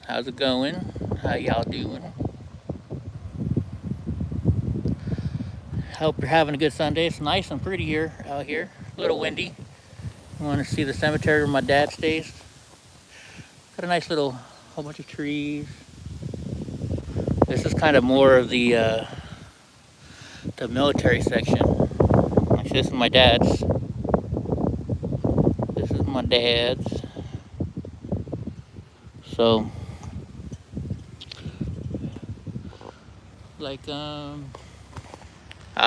How's it going? How y'all doing? Hope you're having a good Sunday. It's nice and pretty here out here. A little windy. I want to see the cemetery where my dad stays. Got a nice little whole bunch of trees. This is kind of more of the military section. Actually, this is my dad's. This is my dad's. So, like, I'll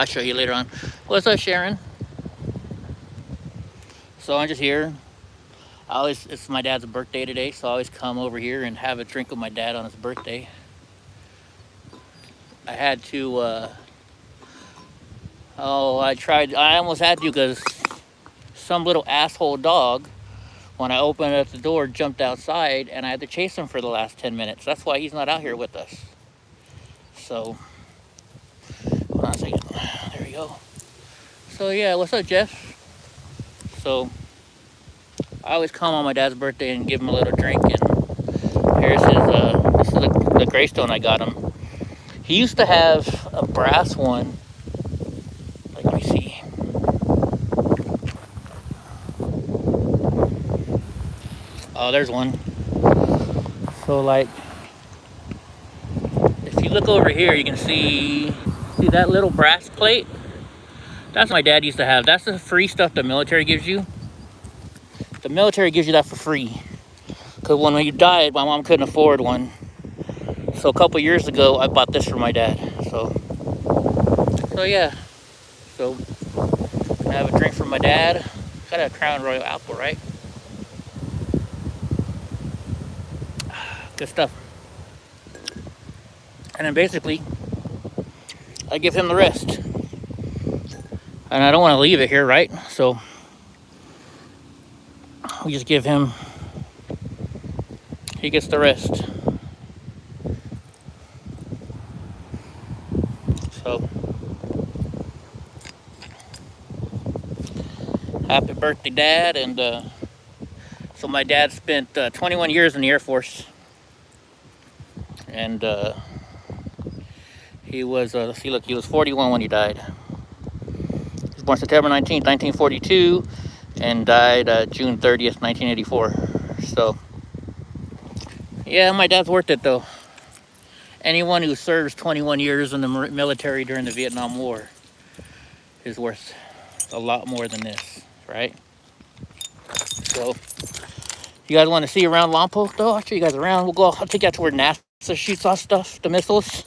show you later on. What's up, Sharon? So I'm just here. It's my dad's birthday today, so I always come over here and have a drink with my dad on his birthday. I had to, I almost had to because some little asshole dog, when I opened up the door, jumped outside and I had to chase him for the last 10 minutes. That's why he's not out here with us. So, hold on a second. There we go. So yeah, what's up, Jeff? So, I always come on my dad's birthday and give him a little drink. And here's this is the gravestone I got him. He used to have a brass one. Like, let me see. Oh, there's one. So, like, if you look over here, you can see that little brass plate? That's what my dad used to have. That's the free stuff the military gives you. The military gives you that for free. Because when you died, my mom couldn't afford one. So a couple years ago, I bought this for my dad. So yeah. So, I have a drink for my dad. Got a Crown Royal apple, right? Good stuff. And then basically, I give him the rest. And I don't want to leave it here, right? So, we just give him, he gets the rest. So, happy birthday, Dad. And so my dad spent 21 years in the Air Force. And he was, he was 41 when he died. He was born September 19th, 1942, and died June 30th, 1984. So, yeah, my dad's worth it, though. Anyone who serves 21 years in the military during the Vietnam War is worth a lot more than this, right? So, you guys want to see around Lonpoc, though? I'll show you guys around. I'll take you out to where NASA shoots off stuff, the missiles.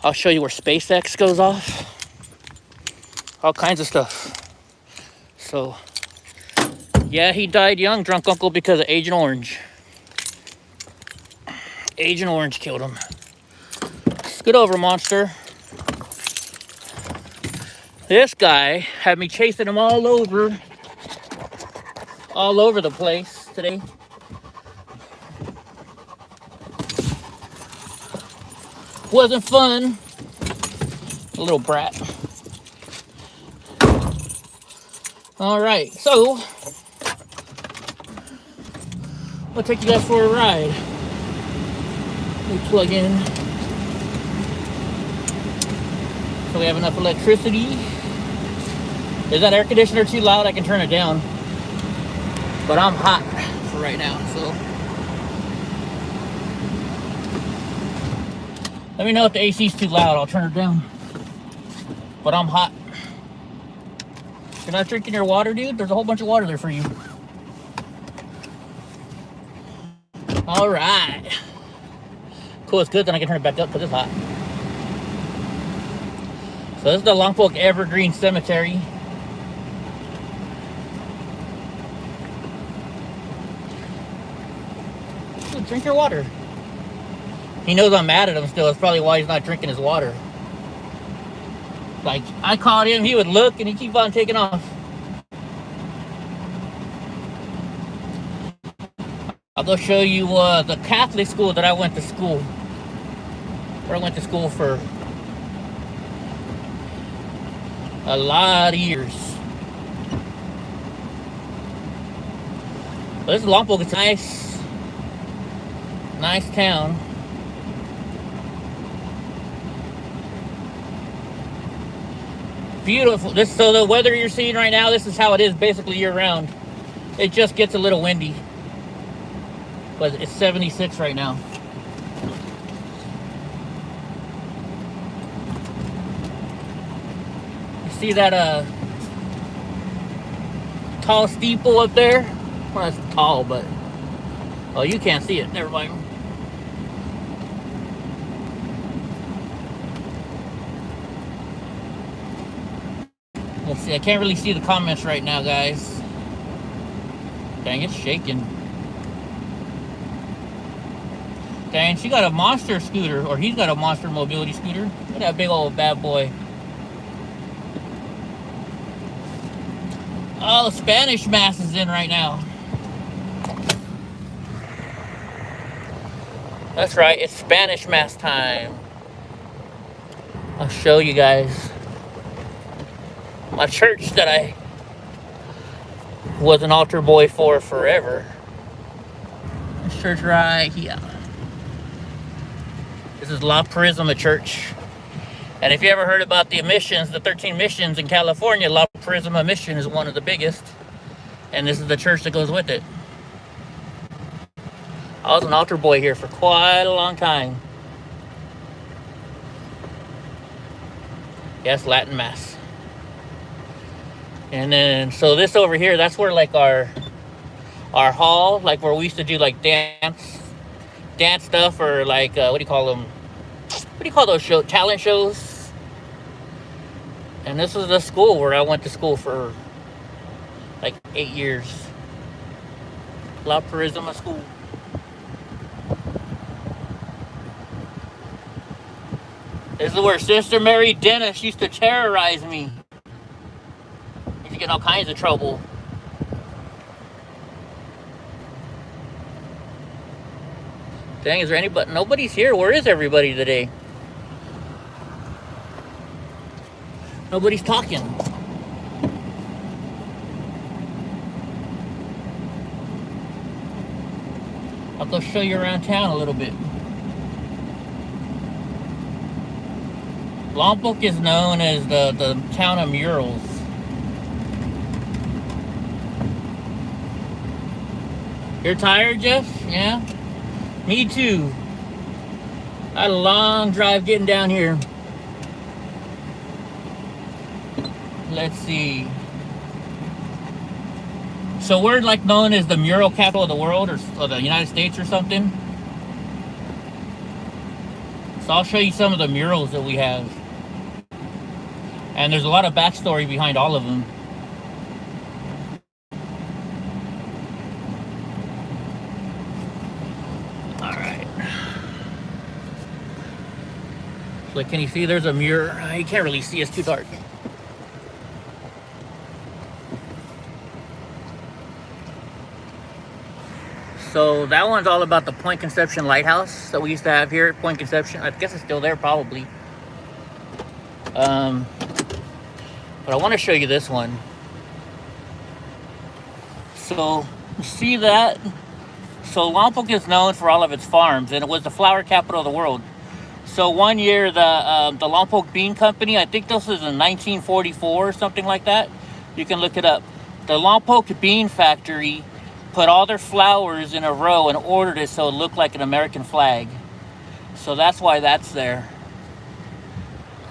I'll show you where SpaceX goes off. All kinds of stuff. So, yeah, he died young, drunk uncle, because of Agent Orange. Agent Orange killed him. Scoot over, monster. This guy had me chasing him all over the place today. Wasn't fun. A little brat. All right, so I'll take you guys for a ride. Let me plug in. So we have enough electricity. Is that air conditioner too loud? I can turn it down. But I'm hot for right now, so. Let me know if the AC's too loud. I'll turn it down. But I'm hot. You're not drinking your water, dude? There's a whole bunch of water there for you. All right. Cool, it's good. Then I can turn it back up because it's hot. So this is the Lonpoc Evergreen Cemetery. Dude, drink your water. He knows I'm mad at him still. That's probably why he's not drinking his water. Like, I called him, he would look, and he'd keep on taking off. I'll go show you the Catholic school that I went to school. Where I went to school for a lot of years. But this Lonpoc, it's nice. Nice town. Beautiful. So the weather you're seeing right now, this is how it is basically year round. It just gets a little windy. But it's 76 right now. You see that tall steeple up there? Well, that's tall, but oh, you can't see it. Never mind. Let's see. I can't really see the comments right now, guys. Dang, it's shaking. Dang, she got a monster scooter, or he's got a monster mobility scooter. Look at that big old bad boy. Oh, Spanish Mass is in right now. That's right, it's Spanish Mass time. I'll show you guys my church that I was an altar boy for forever. This church right here. This is La Prisma Church. And if you ever heard about the missions, the 13 missions in California, La Prisma Mission is one of the biggest. And this is the church that goes with it. I was an altar boy here for quite a long time. Yes, Latin Mass. And then, so this over here, that's where like our hall, like where we used to do like dance stuff, or like, what do you call them? What do you call those talent shows? And this was the school where I went to school for like 8 years. La Prisma School. This is where Sister Mary Dennis used to terrorize me. Used to get in all kinds of trouble. Dang, is there anybody? Nobody's here. Where is everybody today? Nobody's talking. I'll go show you around town a little bit. Lonpoc is known as the town of murals. You're tired, Jeff? Yeah? Me too. I had a long drive getting down here. Let's see. So we're like known as the mural capital of the world, or the United States or something. So I'll show you some of the murals that we have. And there's a lot of backstory behind all of them. Alright. So can you see there's a mural? You can't really see, it's too dark. So that one's all about the Point Conception Lighthouse that we used to have here at Point Conception. I guess it's still there probably. But I want to show you this one. So, you see that? So Lonpoc is known for all of its farms, and it was the flower capital of the world. So one year, the Lonpoc Bean Company, I think this was in 1944 or something like that. You can look it up. The Lonpoc Bean Factory put all their flowers in a row and ordered it so it looked like an American flag. So that's why that's there.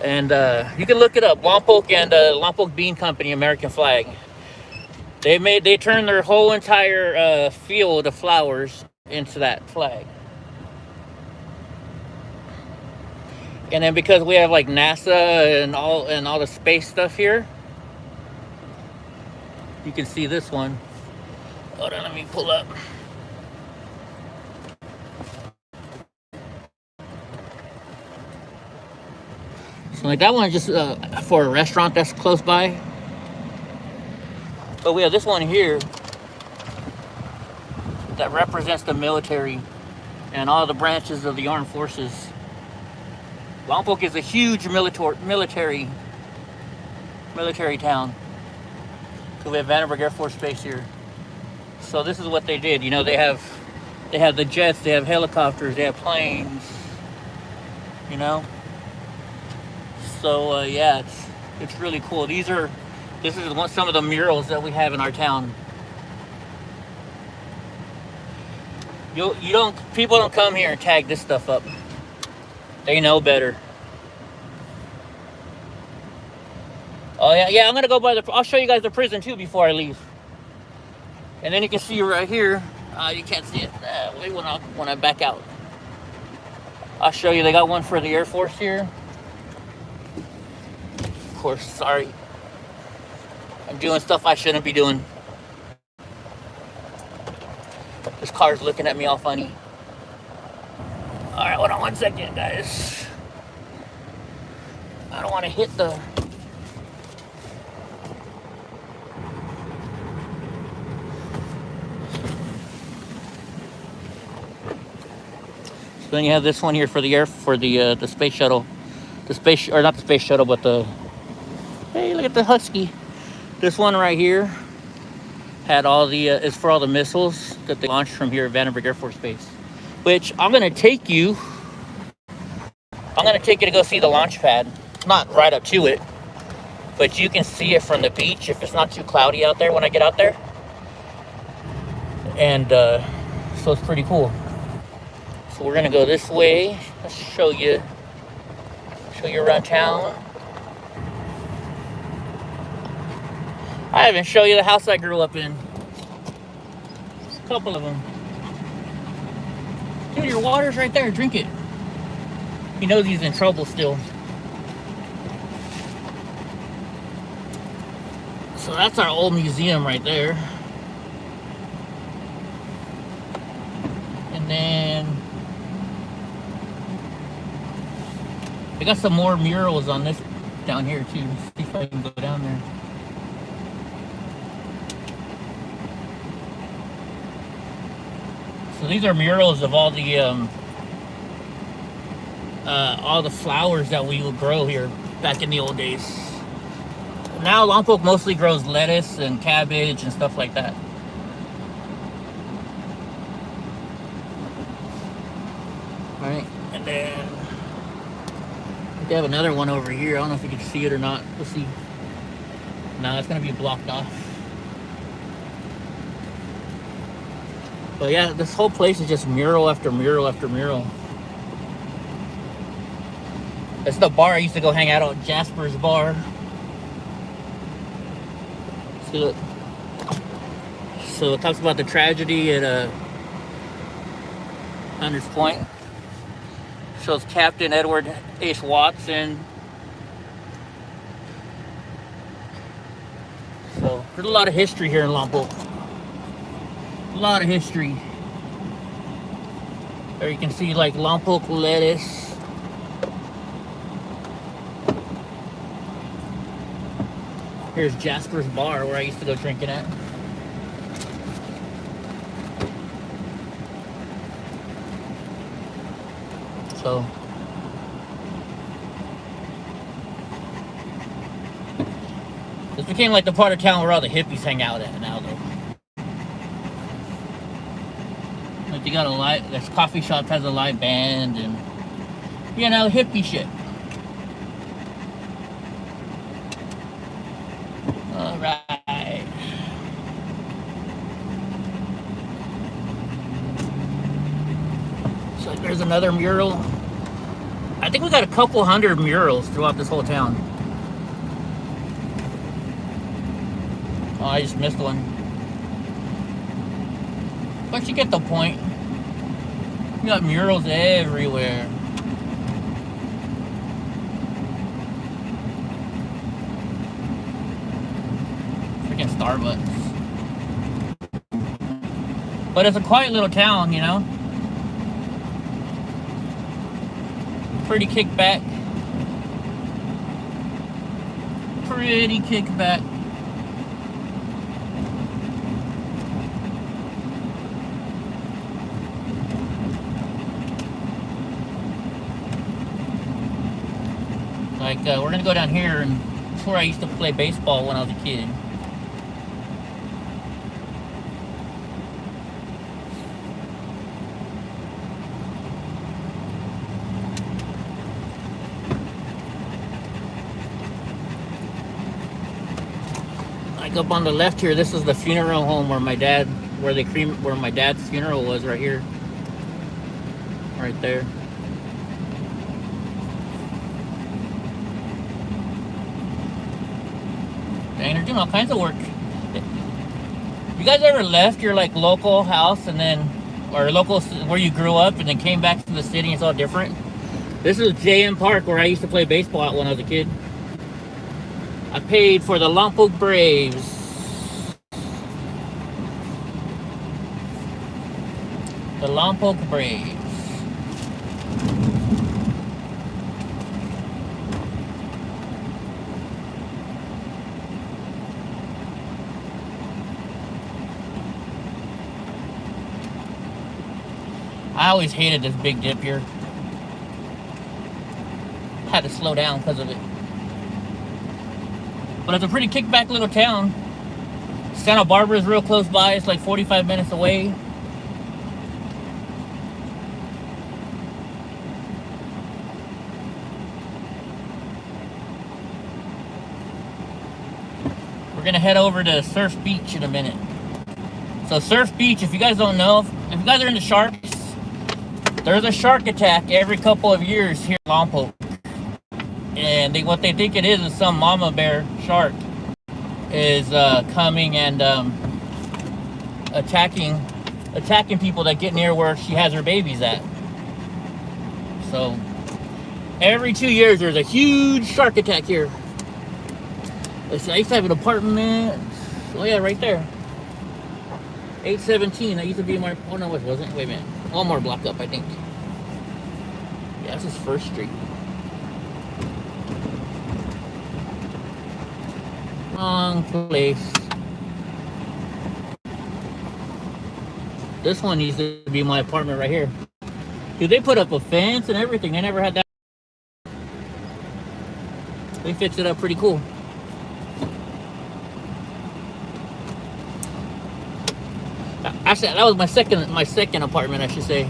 And you can look it up, Lonpoc and Lonpoc Bean Company American flag. They turned their whole entire field of flowers into that flag. And then because we have like NASA and all the space stuff here, you can see this one. Hold on, let me pull up. So like that one is just for a restaurant that's close by. But we have this one here that represents the military and all the branches of the armed forces. Lonpoc is a huge military town. So we have Vandenberg Air Force Base here. So this is what they did. You know, they have They have the jets, they have helicopters, they have planes, you know. So yeah, it's really cool. This is some of the murals that we have in our town. People don't come here and tag this stuff up. They know better. Oh yeah, I'm gonna go by I'll show you guys the prison too before I leave. And then you can see right here, you can't see it, wait when I back out. I'll show you, they got one for the Air Force here. Of course, sorry. I'm doing stuff I shouldn't be doing. This car's looking at me all funny. All right, hold on 1 second, guys. I don't want to hit the... So then you have this one here for the space shuttle. Not the space shuttle, but the... Hey, look at the Husky. This one right here had all the, is for all the missiles that they launched from here at Vandenberg Air Force Base. Which I'm gonna take you to go see the launch pad. Not right up to it, but you can see it from the beach if it's not too cloudy out there when I get out there. And so it's pretty cool. So we're gonna go this way. Let's show you around town. I haven't shown you the house I grew up in. There's a couple of them. Dude, your water's right there. Drink it. He knows he's in trouble still. So that's our old museum right there. And then we got some more murals on this down here too. Let's see if I can go down there. So these are murals of all the flowers that we would grow here back in the old days. Now Lonpoc mostly grows lettuce and cabbage and stuff like that. All right, and then they have another one over here. I don't know if you can see it or not. We'll see. No, it's gonna be blocked off. But yeah, this whole place is just mural after mural after mural. It's the bar I used to go hang out at, Jasper's Bar. See, look. So it talks about the tragedy at Hunters Point. Shows Captain Edward H. Watson. So there's a lot of history here in Lonpoc. A lot of history. There you can see like Lonpoc lettuce. Here's Jasper's Bar where I used to go drinking at. So this became like the part of town where all the hippies hang out at now though. Like they got a live, this coffee shop has a live band and, you know, hippie shit. All right. So there's another mural. I think we got a couple hundred murals throughout this whole town. Oh, I just missed one. But you get the point. You got murals everywhere. Freaking Starbucks. But it's a quiet little town, you know? Pretty kickback. Pretty kickback. Like, we're gonna go down here, and it's where I used to play baseball when I was a kid. Like up on the left here, this is the funeral home where my dad, where my dad's funeral was, right here. Right there. Dang, they're doing all kinds of work. You guys ever left your like local house and then, or local where you grew up and then came back to the city and it's all different? This is JM Park where I used to play baseball at when I was a kid. I paid for the Lonpoc Braves. The Lonpoc Braves. I always hated this big dip here. Had to slow down because of it. But it's a pretty kickback little town. Santa Barbara is real close by. It's like 45 minutes away. We're gonna head over to Surf Beach in a minute. So Surf Beach, if you guys don't know, if you guys are into sharks, there's a shark attack every couple of years here in Lonpoc. And what they think it is some mama bear shark is coming and attacking people that get near where she has her babies at. So every 2 years there's a huge shark attack here. Let's see, I used to have an apartment. Oh yeah, right there. 817. That used to be my. Oh no, it wasn't. Wait a minute. One more block up, I think. Yeah, this is First Street. Wrong place. This one needs to be my apartment right here. Dude, they put up a fence and everything. They never had that. They fixed it up pretty cool. Actually, that was my second apartment, I should say.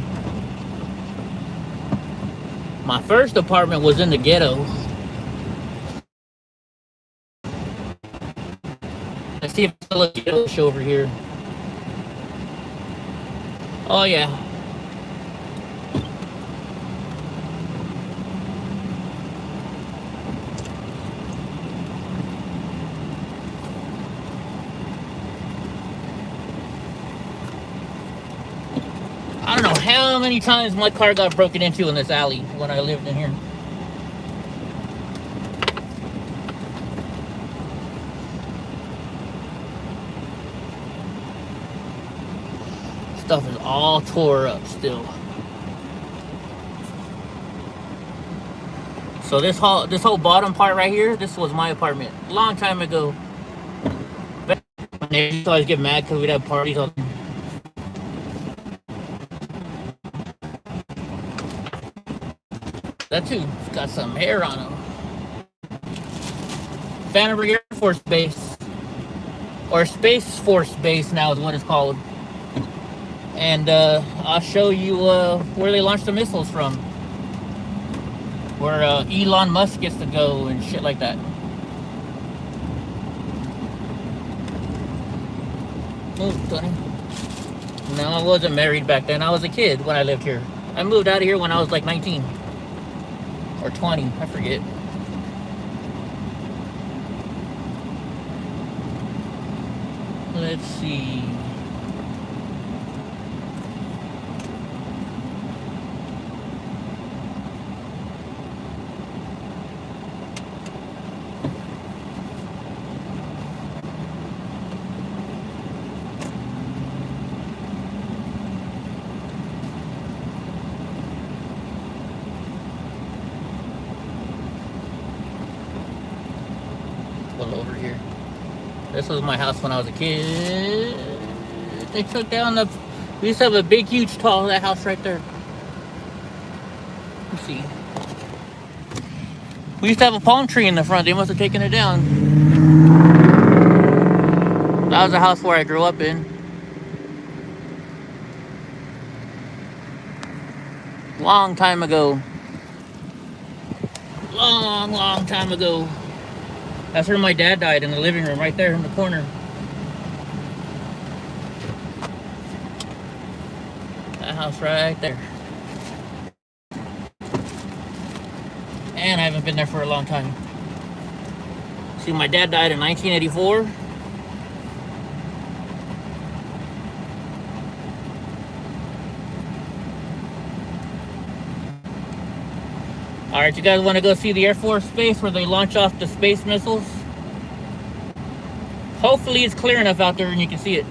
My first apartment was in the ghetto. Let's see if it's a ghetto show over here. Oh yeah. I don't know how many times my car got broken into in this alley when I lived in here. Stuff is all tore up still. So this whole bottom part right here, this was my apartment a long time ago. My neighbors used to always get mad because we'd have parties all. That dude's got some hair on him. Vandenberg Air Force Base, or Space Force Base now is what it's called. And I'll show you where they launched the missiles from. Where Elon Musk gets to go and shit like that. Move, Tony. No, I wasn't married back then. I was a kid when I lived here. I moved out of here when I was like 19. Or 20, I forget. Let's see. Over here. This was my house when I was a kid. They took down the. We used to have a big, huge, tall that house right there. Let's see. We used to have a palm tree in the front. They must have taken it down. That was the house where I grew up in. Long time ago. Long time ago. That's where my dad died, in the living room, right there in the corner. That house right there. And I haven't been there for a long time. See, my dad died in 1984. Alright, you guys want to go see the Air Force base where they launch off the space missiles? Hopefully it's clear enough out there and you can see it.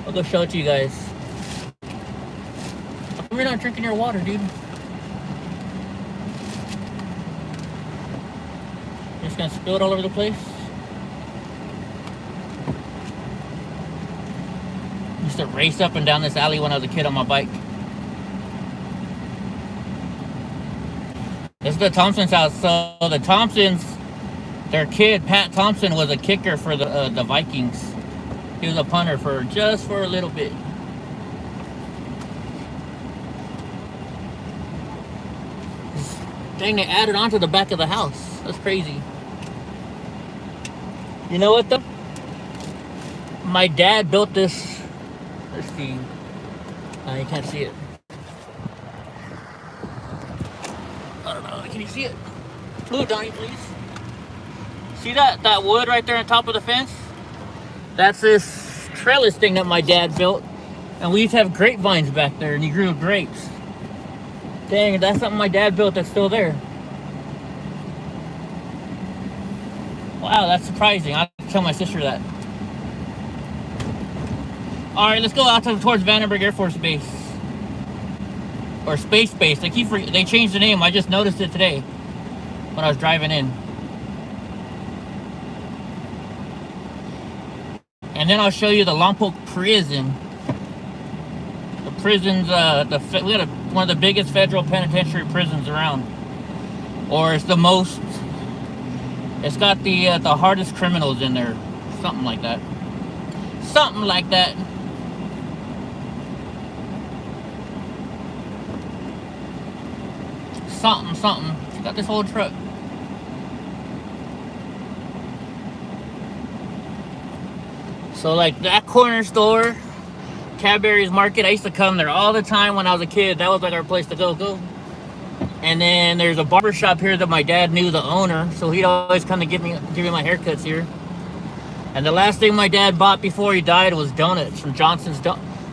I'll go show it to you guys. We're not drinking your water, dude. You're just gonna spill it all over the place? I used to race up and down this alley when I was a kid on my bike. This is the Thompson's house. So the Thompsons, their kid, Pat Thompson, was a kicker for the Vikings. He was a punter for just for a little bit. Dang, they added on to the back of the house. That's crazy. You know what though? My dad built this. Let's see. You can't see it. I don't know. Can you see it? Move, Donnie, please. See that wood right there on top of the fence? That's this trellis thing that my dad built. And we used to have grapevines back there, and he grew grapes. Dang, that's something my dad built that's still there. Wow, that's surprising. I have to tell my sister that. Alright, let's go out towards Vandenberg Air Force Base. Or Space Base. They changed the name. I just noticed it today when I was driving in. And then I'll show you the Lonpoc prison. The prisons, we got one of the biggest federal penitentiary prisons around. Or it's the most, it's got the hardest criminals in there. Something like that. Something like that. Something. She got this whole truck. So like that corner store, Cadbury's Market, I used to come there all the time when I was a kid. That was like our place to go. And then there's a barber shop here that my dad knew the owner, so he'd always come to give me my haircuts here. And the last thing my dad bought before he died was donuts from Johnson's.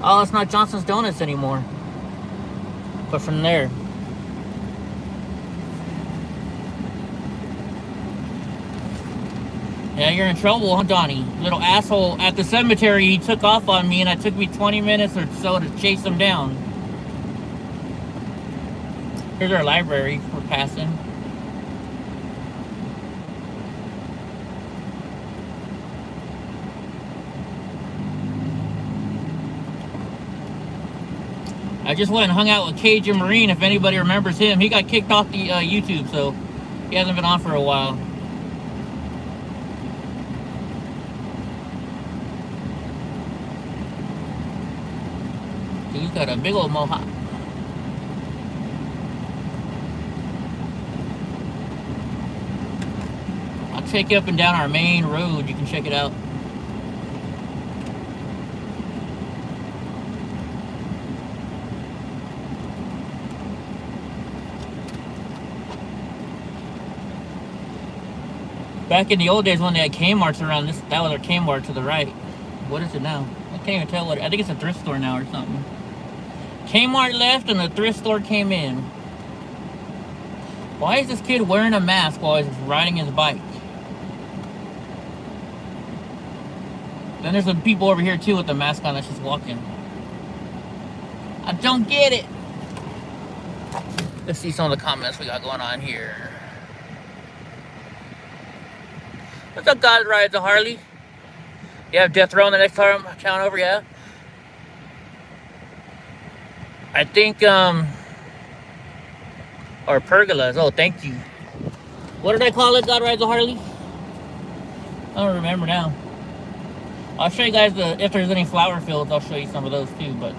Oh, it's not Johnson's Donuts anymore. But from there. Yeah, you're in trouble, huh, Donnie? Little asshole. At the cemetery, he took off on me, and it took me 20 minutes or so to chase him down. Here's our library we're passing. I just went and hung out with Cajun Marine, if anybody remembers him. He got kicked off the YouTube, so he hasn't been on for a while. He's got a big old mohawk. I'll take you up and down our main road. You can check it out. Back in the old days when they had Kmart's around this, that was our Kmart to the right. What is it now? I can't even tell what. I think it's a thrift store now or something. Kmart left and the thrift store came in. Why is this kid wearing a mask while he's riding his bike? Then there's some people over here too with the mask on that's just walking. I don't get it. Let's see some of the comments we got going on here. What's up, God Rides a Harley? You have Death Row in the next town over, yeah? I think, or pergolas. Oh, thank you. What did I call it, God Rides a Harley? I don't remember now. I'll show you guys if there's any flower fields, I'll show you some of those too, but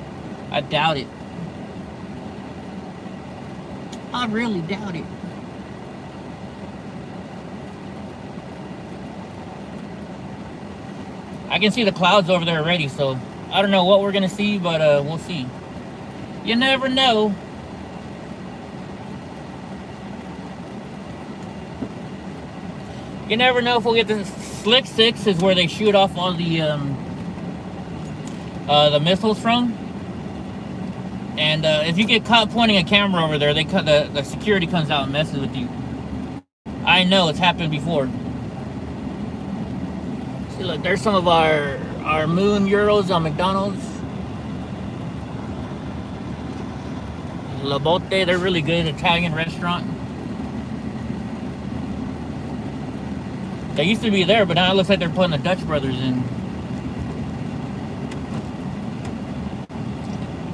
I doubt it. I really doubt it. I can see the clouds over there already, so I don't know what we're gonna see, but we'll see. You never know. You never know if we'll get the Slick 6 is where they shoot off all the missiles from. And if you get caught pointing a camera over there, the security comes out and messes with you. I know, it's happened before. See, look, there's some of our moon euros on McDonald's. La Botte, they're really good Italian restaurant. They used to be there, but now it looks like they're putting the Dutch Brothers in.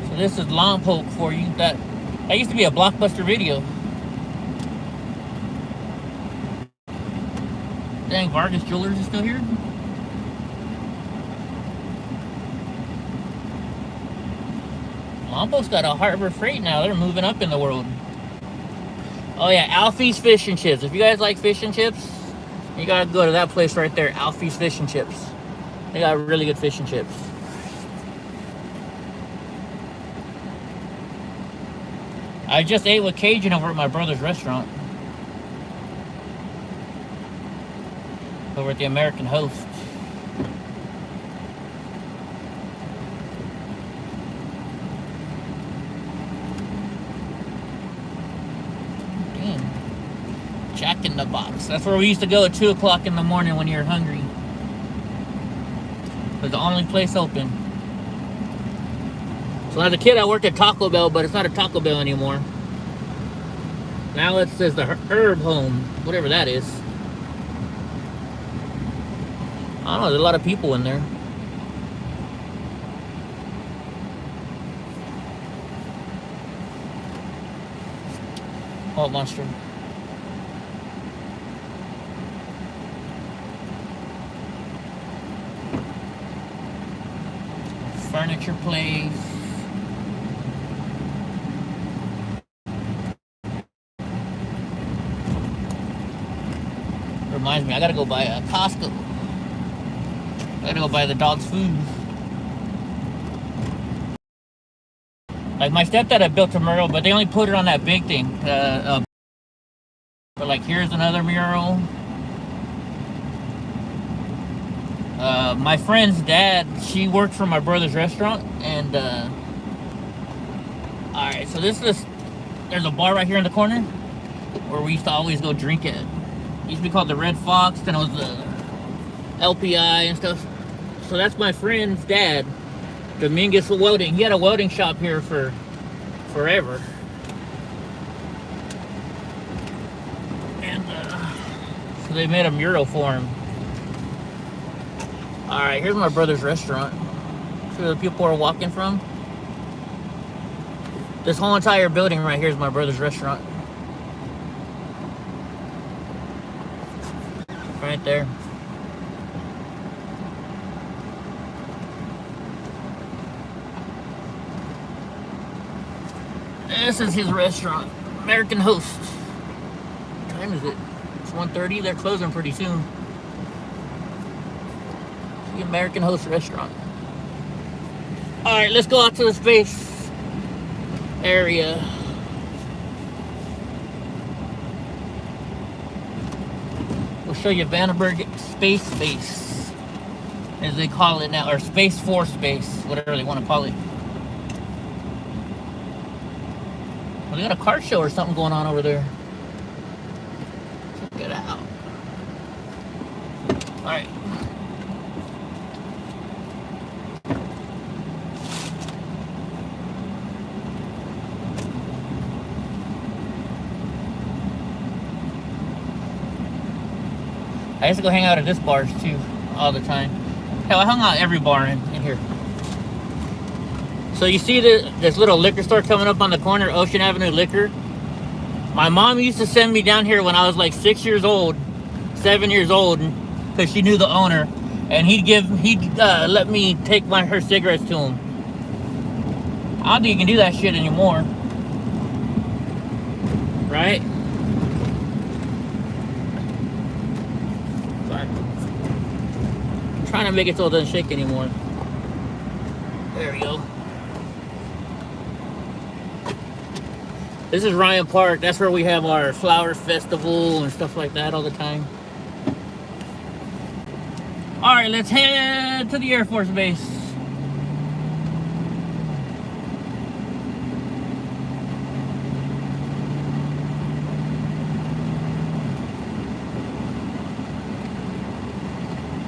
So this is Lonpoc for you. That used to be a Blockbuster Video. Dang, Vargas Jewelers is still here? Lompoc's got a Harbor Freight now. They're moving up in the world. Oh yeah, Alfie's Fish and Chips. If you guys like fish and chips, you gotta go to that place right there, Alfie's Fish and Chips. They got really good fish and chips. I just ate with Cajun over at my brother's restaurant. Over at the American Host. Jack in the Box. That's where we used to go at 2 o'clock in the morning when you're hungry. It was the only place open. So as a kid, I worked at Taco Bell, but it's not a Taco Bell anymore. Now it says the Herb Home, whatever that is. I don't know, there's a lot of people in there. Oh, monster. Furniture place. Reminds me, I gotta go buy a Costco. I gotta go buy the dog's food. Like my stepdad had built a mural, but they only put it on that big thing. But like, here's another mural. My friend's dad, she worked for my brother's restaurant, and alright, so there's a bar right here in the corner where we used to always go drink at. It used to be called the Red Fox, then it was the LPI and stuff. So that's my friend's dad, Dominguez Welding. He had a welding shop here for forever. And so they made a mural for him. Alright, here's my brother's restaurant. See where the people are walking from? This whole entire building right here is my brother's restaurant. Right there. This is his restaurant, American Host. What time is it? It's 1:30. They're closing pretty soon. The American Host restaurant. Alright, let's go out to the space area. We'll show you Vandenberg Space Base, as they call it now, or Space Force Base, whatever they want to call it. Well, they got a car show or something going on over there. Check it out. Alright. I used to go hang out at this bars too, all the time. Hell, I hung out at every bar in here. So you see this little liquor store coming up on the corner, Ocean Avenue Liquor? My mom used to send me down here when I was like 6 years old, 7 years old, because she knew the owner, and he'd let me take her cigarettes to him. I don't think you can do that shit anymore, right? trying to make it so it doesn't shake anymore. There we go. This is Ryan Park. That's where we have our flower festival and stuff like that all the time. All right, let's head to the Air Force Base.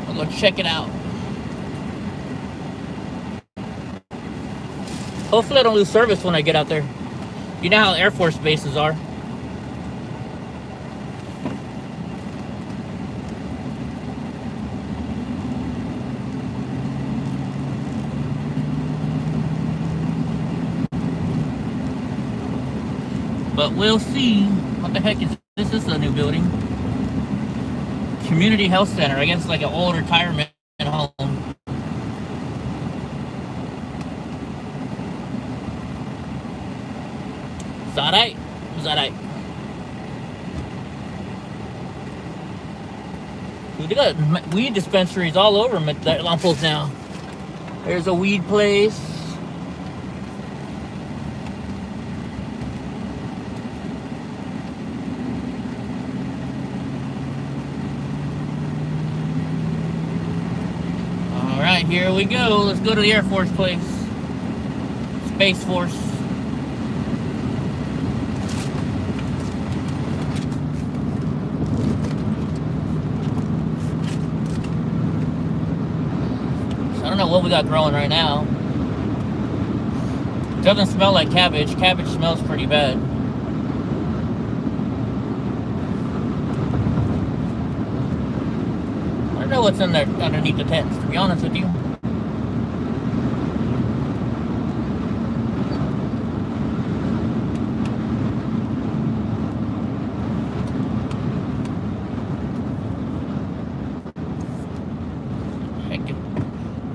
I'll go check it out. Hopefully I don't lose service when I get out there. You know how Air Force bases are. But we'll see. What the heck is this? This is a new building. Community Health Center. I guess it's like an old retirement home. Is that right? Is that right? They got weed dispensaries all over Lonpoc now. There's a weed place. All right, here we go. Let's go to the Air Force place. Space Force. I don't know what we got growing right now. It doesn't smell like cabbage. Cabbage smells pretty bad. I don't know what's in there underneath the tents, to be honest with you.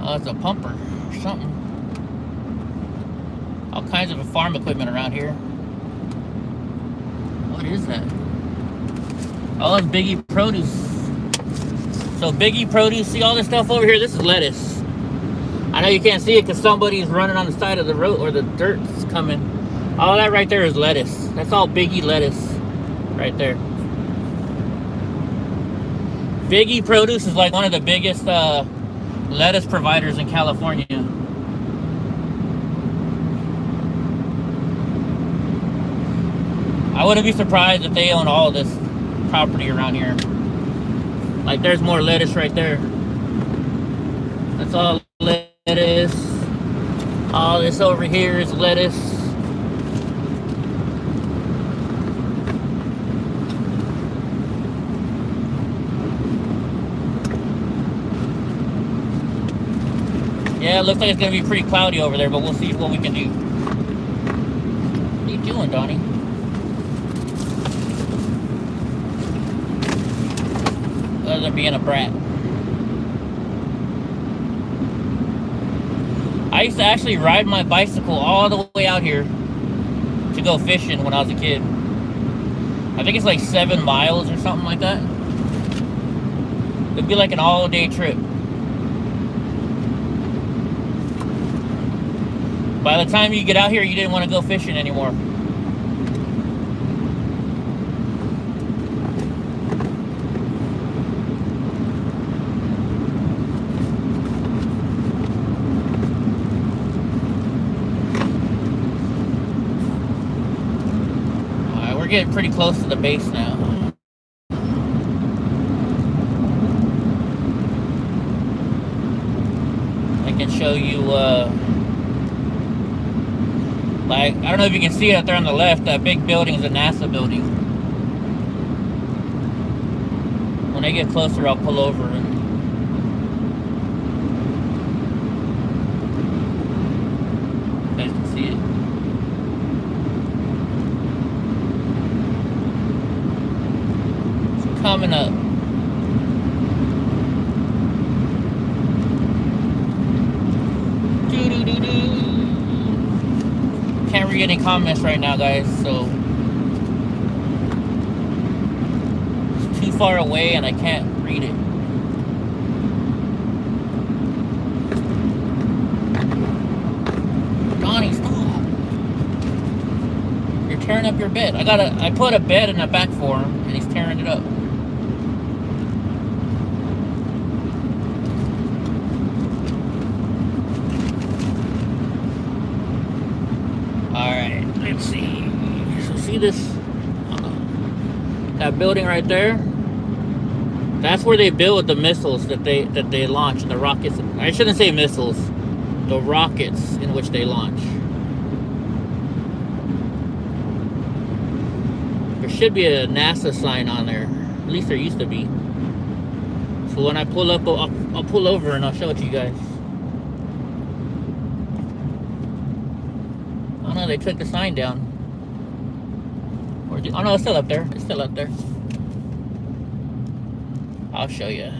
Oh, it's a pumper or something. All kinds of farm equipment around here. What is that? Oh, it's Biggie Produce. So Biggie Produce, see all this stuff over here? This is lettuce. I know you can't see it because somebody's running on the side of the road or the dirt's coming. All that right there is lettuce. That's all Biggie lettuce right there. Biggie Produce is like one of the biggest lettuce providers in California. I wouldn't be surprised if they own all of this property around here. Like there's more lettuce right there. That's all lettuce. All this over here is lettuce. Yeah, it looks like it's going to be pretty cloudy over there, but we'll see what we can do. What are you doing, Donnie? Other than being a brat. I used to actually ride my bicycle all the way out here to go fishing when I was a kid. I think it's like 7 miles or something like that. It'd be like an all-day trip. By the time you get out here, you didn't want to go fishing anymore. Alright, we're getting pretty close to the base now. I can show you, like, I don't know if you can see it out there on the left, that big building is a NASA building. When I get closer, I'll pull over and you guys can see it. It's coming up. Can't read any comments right now, guys, so it's too far away and I can't read it. tearing up your bed. I put a bed in the back for him, and he's tearing it up. Alright, let's see. So see this? That building right there? That's where they build the missiles that they launch, and the rockets. I shouldn't say missiles. The rockets in which they launch. There should be a NASA sign on there. At least there used to be. So when I pull up, I'll pull over and I'll show it to you guys. Oh no, they took the sign down. Oh no, it's still up there. It's still up there. I'll show you.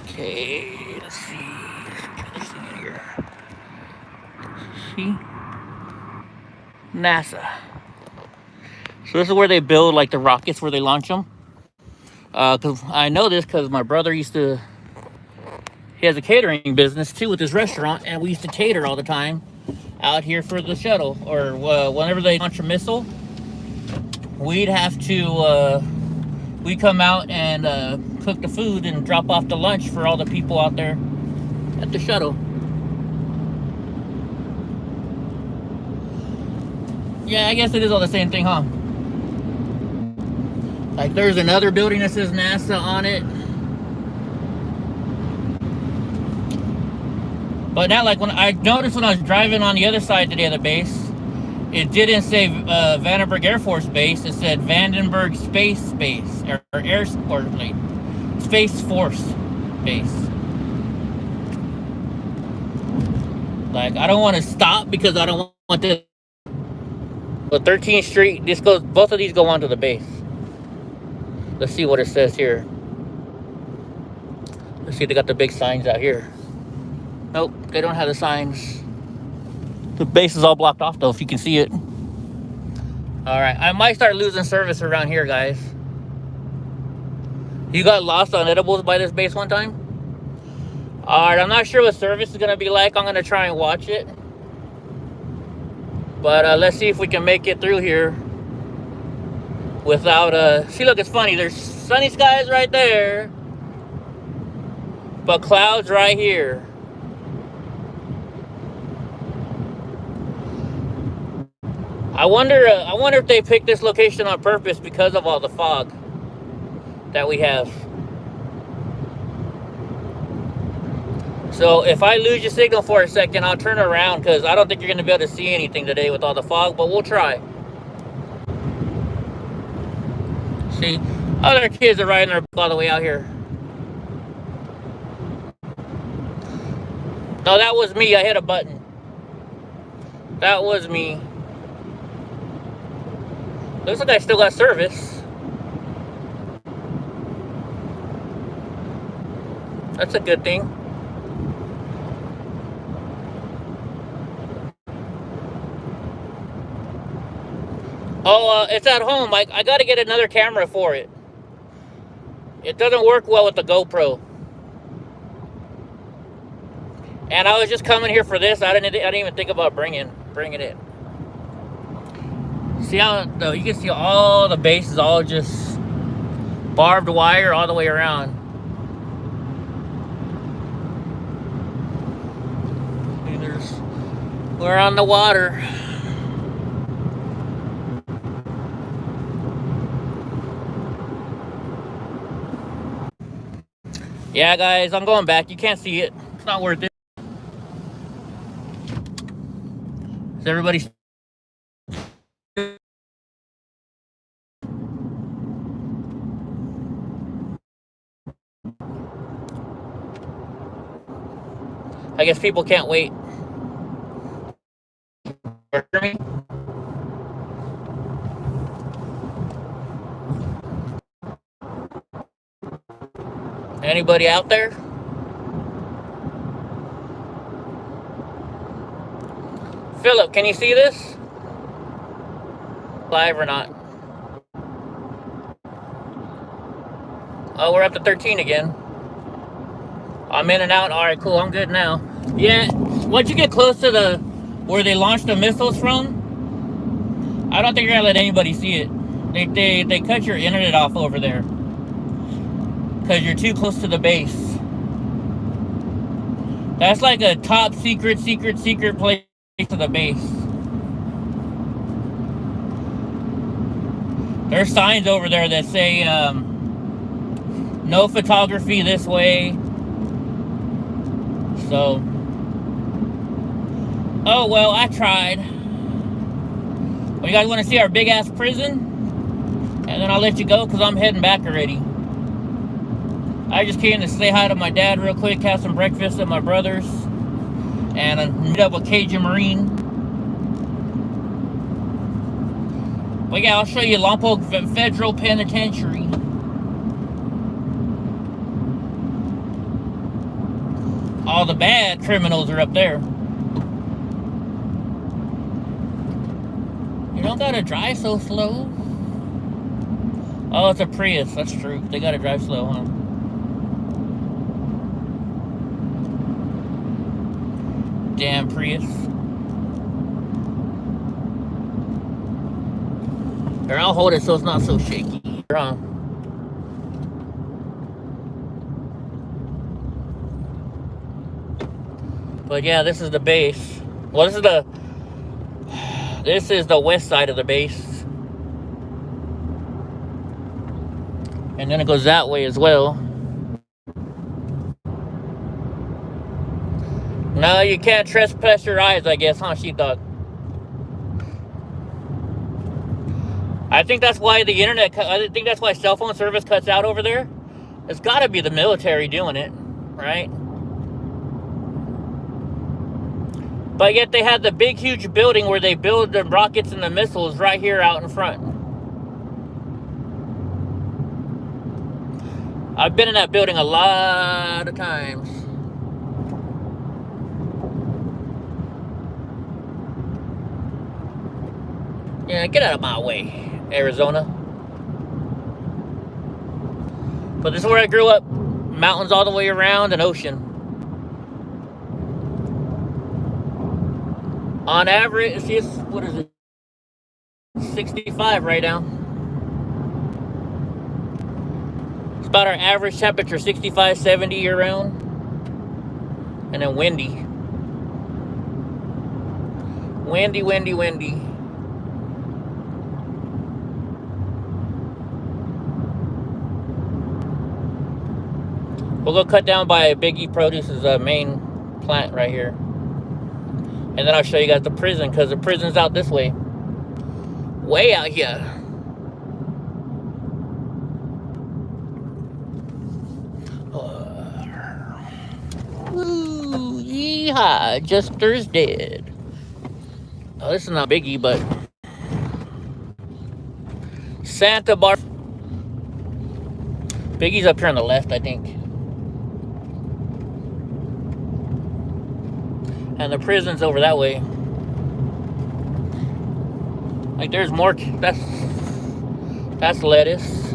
Okay, let's see. Let's get this thing in here. See? NASA. So this is where they build like the rockets, where they launch them. Cause I know this because my brother he has a catering business too with his restaurant, and we used to cater all the time out here for the shuttle, or whenever they launch a missile, we'd have to we come out and cook the food and drop off the lunch for all the people out there at the shuttle. Yeah, I guess it is all the same thing, huh? Like there's another building that says NASA on it. But now, like when I noticed when I was driving on the other side today of the base, it didn't say Vandenberg Air Force Base. It said Vandenberg Space Base, or Air Space Force Base. Like I don't want to stop because I don't want to. But 13th Street, this goes. Both of these go onto the base. Let's see what it says here. Let's see, they got the big signs out here. Nope, they don't have the signs. The base is all blocked off though, if you can see it. Alright, I might start losing service around here, guys. You got lost on edibles by this base one time? Alright, I'm not sure what service is going to be like. I'm going to try and watch it. But let's see if we can make it through here without... See, look, it's funny. There's sunny skies right there, but clouds right here. I wonder if they picked this location on purpose because of all the fog that we have. So if I lose your signal for a second, I'll turn around because I don't think you're going to be able to see anything today with all the fog, but we'll try. See, other kids are riding their bike all the way out here. No, that was me. I hit a button. That was me. Looks like I still got service. That's a good thing. Oh, it's at home. I got to get another camera for it. It doesn't work well with the GoPro. And I was just coming here for this. I didn't even think about bringing it. See how though you can see all the bases, all just barbed wire all the way around. We're on the water. Yeah, guys, I'm going back. You can't see it. It's not worth it. Is everybody? I guess people can't wait. For me? Anybody out there? Philip, can you see this? Live or not? Oh, we're up to 13 again. I'm in and out. All right, cool. I'm good now. Yeah, once you get close to the where they launched the missiles from, I don't think you're gonna let anybody see it. They cut your internet off over there because you're too close to the base. That's like a top secret place to the base. There's signs over there that say no photography this way. So, oh well, I tried. Well, you guys want to see our big ass prison? And then I'll let you go because I'm heading back already. I just came to say hi to my dad real quick, have some breakfast at my brother's, and meet up with Cajun Marine. But yeah, I'll show you Lonpoc Federal Penitentiary. All the bad criminals are up there. You don't gotta drive so slow. Oh, it's a Prius. That's true. They gotta drive slow, huh? Damn Prius. Here, I'll hold it so it's not so shaky. Huh? But yeah, this is the base. Well, this is the west side of the base. And then it goes that way as well. No, you can't trespass your eyes, I guess, huh, sheepdog? I think that's why the internet, I think that's why cell phone service cuts out over there. It's got to be the military doing it, right? But yet they had the big, huge building where they build the rockets and the missiles right here out in front. I've been in that building a lot of times. Yeah, get out of my way, Arizona. But this is where I grew up. Mountains all the way around, an ocean. On average, it's, what is it? 65 right now. It's about our average temperature, 65, 70 year round. And then windy. Windy, windy, windy. We'll go cut down by Big E Produce's main plant right here. And then I'll show you guys the prison, because the prison's out this way. Way out here. Ooh, yeehaw, Jester's dead. Oh, this is not Big E, but Santa Bar. Big E's up here on the left, I think. And the prison's over that way. Like, there's more. That's lettuce.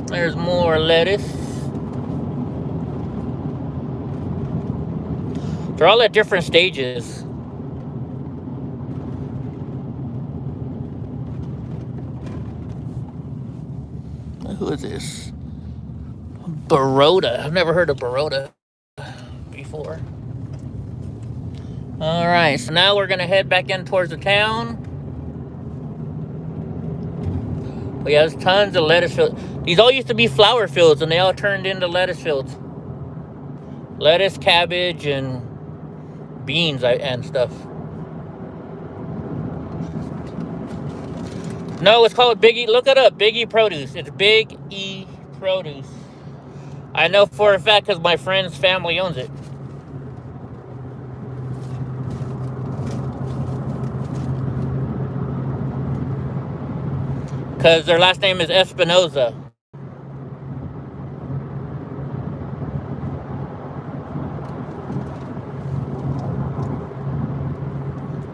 There's more lettuce. They're all at different stages. Who is this? Baroda. I've never heard of Baroda before. All right, so now we're gonna head back in towards the town. But yeah, there's tons of lettuce fields. These all used to be flower fields, and they all turned into lettuce fields. Lettuce, cabbage, and beans and stuff. No, it's called Big E. Look it up, Big E Produce. It's Big E Produce. I know for a fact because my friend's family owns it. Because their last name is Espinoza.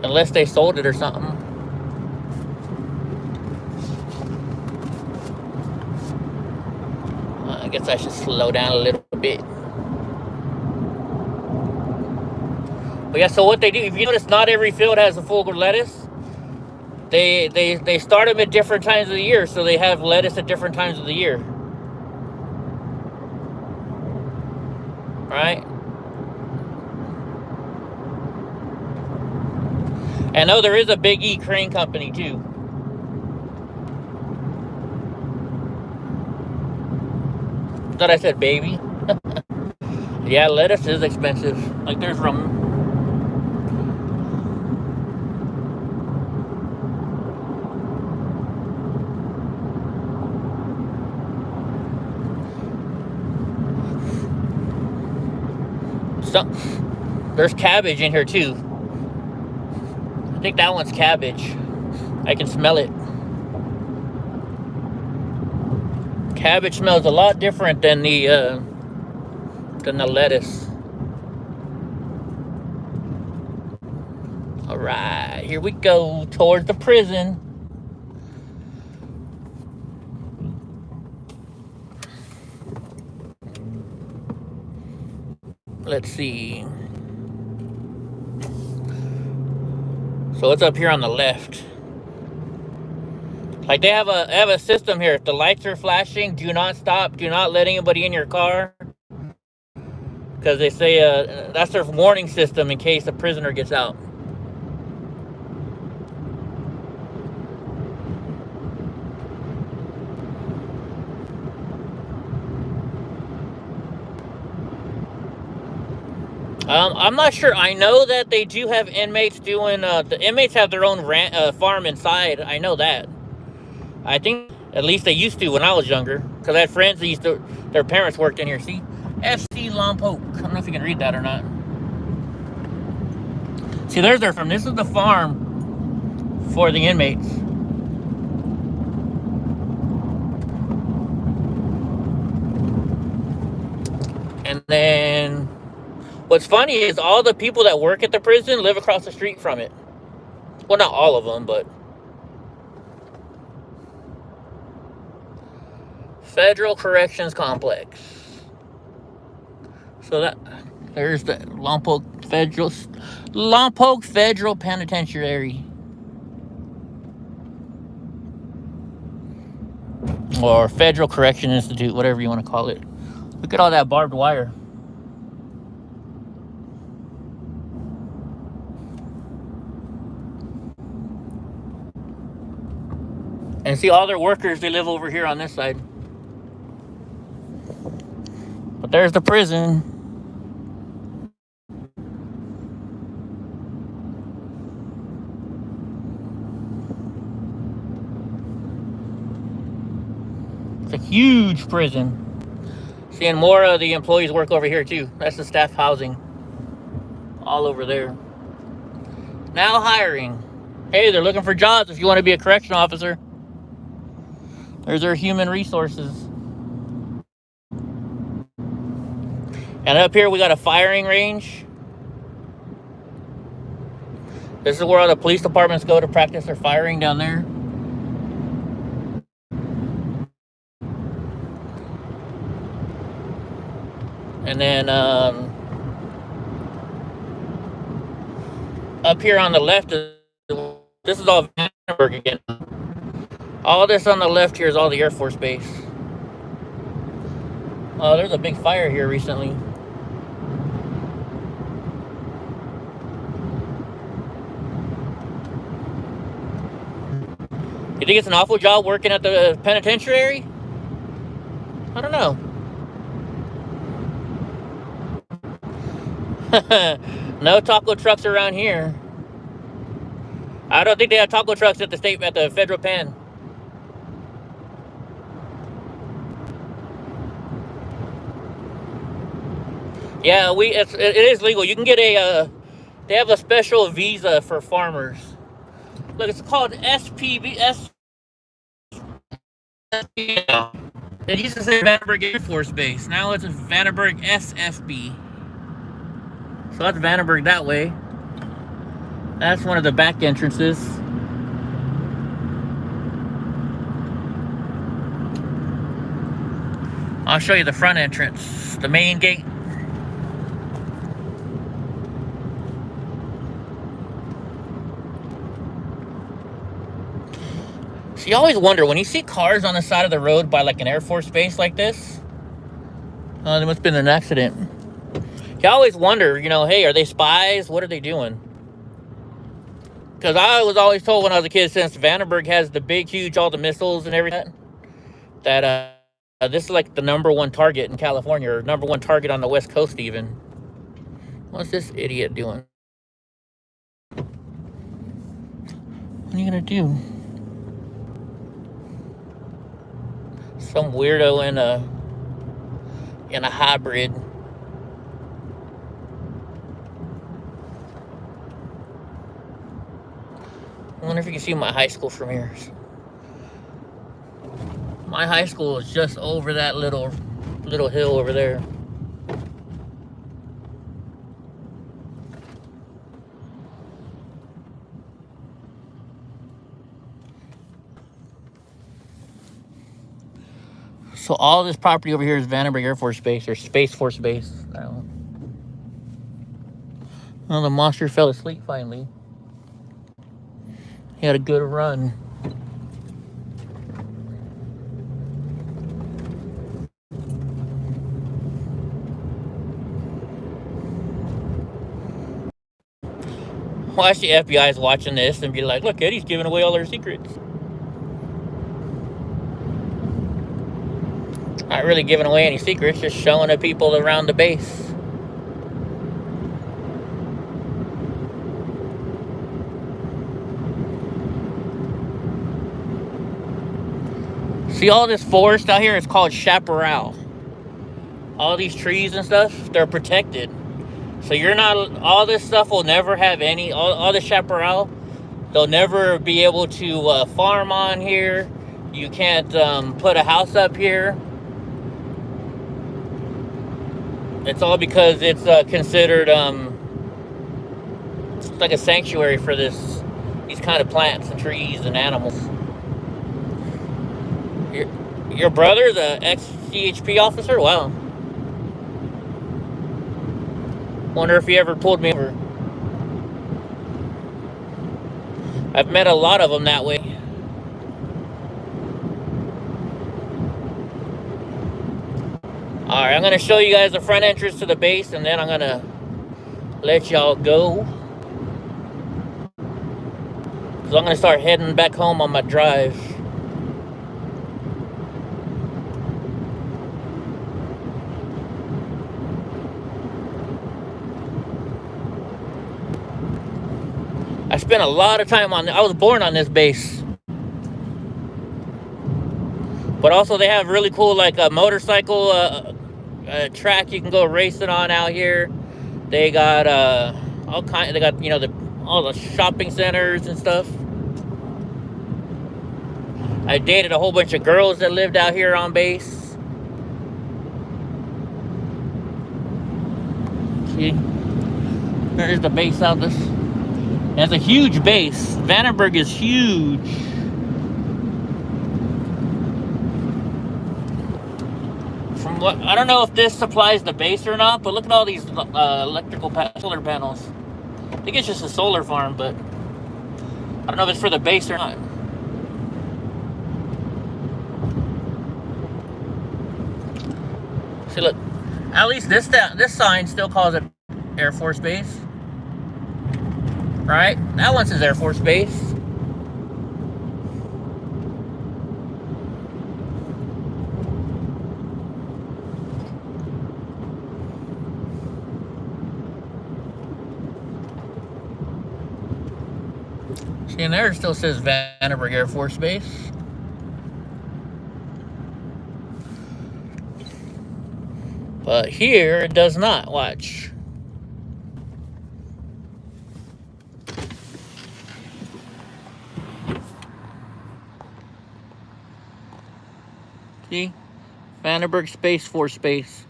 Unless they sold it or something. I guess I should slow down a little bit. But yeah, so what they do, if you notice, not every field has a full lettuce. They start them at different times of the year, so they have lettuce at different times of the year. Right? And oh, there is a Big E crane company too. Thought I said baby. Yeah, lettuce is expensive. Like there's room. There's cabbage in here too. I think that one's cabbage. I can smell it. Cabbage smells a lot different than the lettuce. All right, here we go towards the prison. Let's see. So it's up here on the left. Like they have a system here. If the lights are flashing, do not stop. Do not let anybody in your car. Because they say that's their warning system in case a prisoner gets out. I'm not sure. I know that they do have inmates doing, the inmates have their own farm inside. I know that. I think, at least they used to when I was younger. Because I had friends that used to, their parents worked in here. See? FC Lonpoc. I don't know if you can read that or not. See, there's their farm. This is the farm for the inmates. And then what's funny is all the people that work at the prison live across the street from it. Well, not all of them, but Federal Corrections Complex. So that there's the Lonpoc Federal Penitentiary, or Federal Correction Institute, whatever you want to call it. Look at all that barbed wire. And see, all their workers, they live over here on this side. But there's the prison. It's a huge prison. Seeing more of the employees work over here too. That's the staff housing. All over there. Now hiring. Hey, they're looking for jobs if you want to be a correction officer. There's their human resources. And up here we got a firing range. This is where all the police departments go to practice their firing down there. And then up here on the left, this is all Vandenberg again. All this on the left here is all the Air Force Base. Oh, there's a big fire here recently. You think it's an awful job working at the penitentiary? I don't know. No taco trucks around here. I don't think they have taco trucks at the federal pen. Yeah, it is legal. You can get they have a special visa for farmers. Look, it's called SPB. It used to say Vandenberg Air Force Base. Now it's Vandenberg SFB. So that's Vandenberg that way. That's one of the back entrances. I'll show you the front entrance, the main gate. So you always wonder, when you see cars on the side of the road by like an Air Force base like this, there must have been an accident. You always wonder, you know, hey, are they spies? What are they doing? Because I was always told when I was a kid, since Vandenberg has the big, huge, all the missiles and everything, that this is like the #1 target in California, or #1 target on the West Coast even. What's this idiot doing? What are you gonna do? Some weirdo in a hybrid. I wonder if you can see my high school from here. My high school is just over that little hill over there. So all this property over here is Vandenberg Air Force Base, or Space Force Base. I don't know. Well, the monster fell asleep finally. He had a good run. Watch the FBI is watching this and be like, look, Eddie's giving away all our secrets. Not really giving away any secrets, just showing the people around the base. See all this forest out here? It's called chaparral. All these trees and stuff, they're protected. So you're not, all this stuff will never have any, all the chaparral, they'll never be able to farm on here. You can't put a house up here. It's all because it's considered, it's like a sanctuary for these kind of plants and trees and animals. Your brother's an ex-CHP officer? Wow. Wonder if he ever pulled me over. I've met a lot of them that way. Alright, I'm going to show you guys the front entrance to the base, and then I'm going to let y'all go. Because I'm going to start heading back home on my drive. I spent a lot of time on, I was born on this base. But also they have really cool, like a motorcycle track you can go racing on out here. They got all kind, they got, you know, all the shopping centers and stuff. I dated a whole bunch of girls that lived out here on base. See, there's the base out this. It's a huge base. Vandenberg is huge. From what, I don't know if this supplies the base or not, but look at all these electrical solar panels. I think it's just a solar farm, but I don't know if it's for the base or not. See, look, at least this sign still calls it Air Force Base. Right? That one says Air Force Base. See, and there it still says Vandenberg Air Force Base. But here it does not. Watch. See? Vandenberg Space Force Base.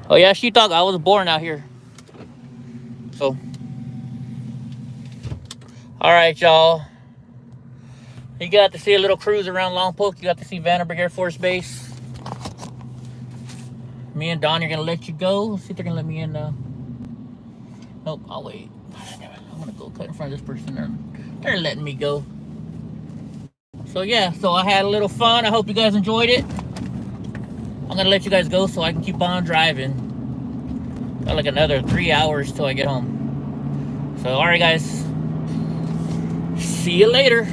Oh yeah, she thought I was born out here. So All right, y'all. You got to see a little cruise around Lonpoc. You got to see Vandenberg Air Force Base. Me and Don are going to let you go. See if they're going to let me in now. Nope, I'll wait. I'm going to go cut in front of this person. They're letting me go. So, yeah. So, I had a little fun. I hope you guys enjoyed it. I'm going to let you guys go so I can keep on driving. Got like another 3 hours till I get home. So, all right, guys. See you later.